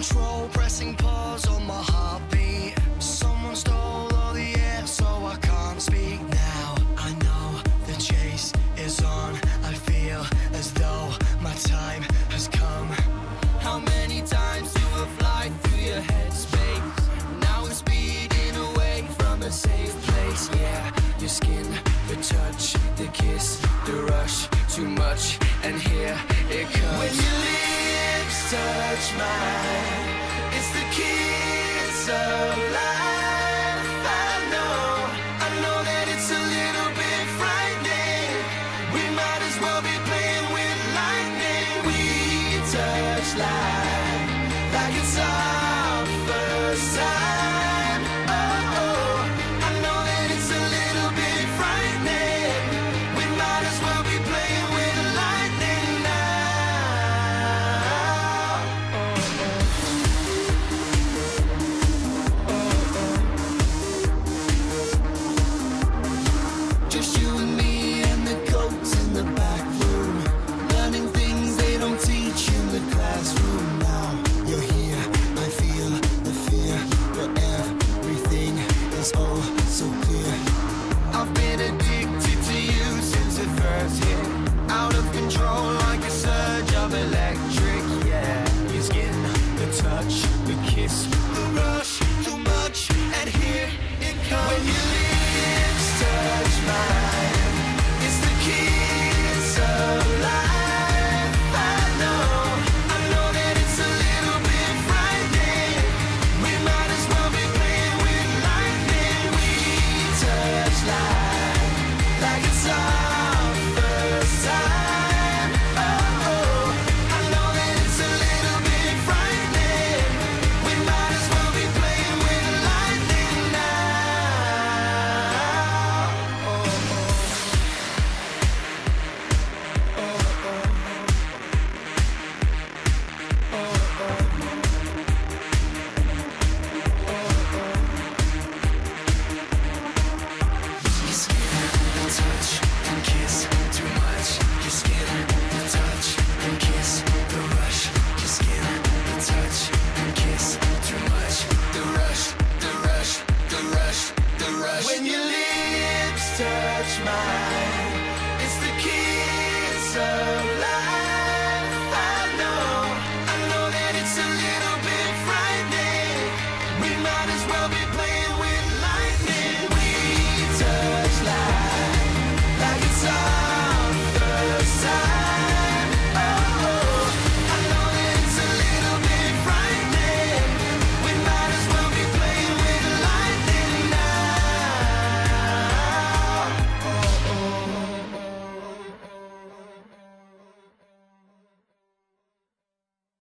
control, pressing pause on my heartbeat. Someone stole all the air, so I can't speak now. I know the chase is on. I feel as though my time has come. How many times do I fly through your headspace? Now we're speeding away from a safe place. Yeah, your skin, the touch, the kiss, the rush, too much, and here it comes. When your lips touch mine, it's the kiss of life. I know that it's a little bit frightening. We might as well be playing with lightning. We touch like it's our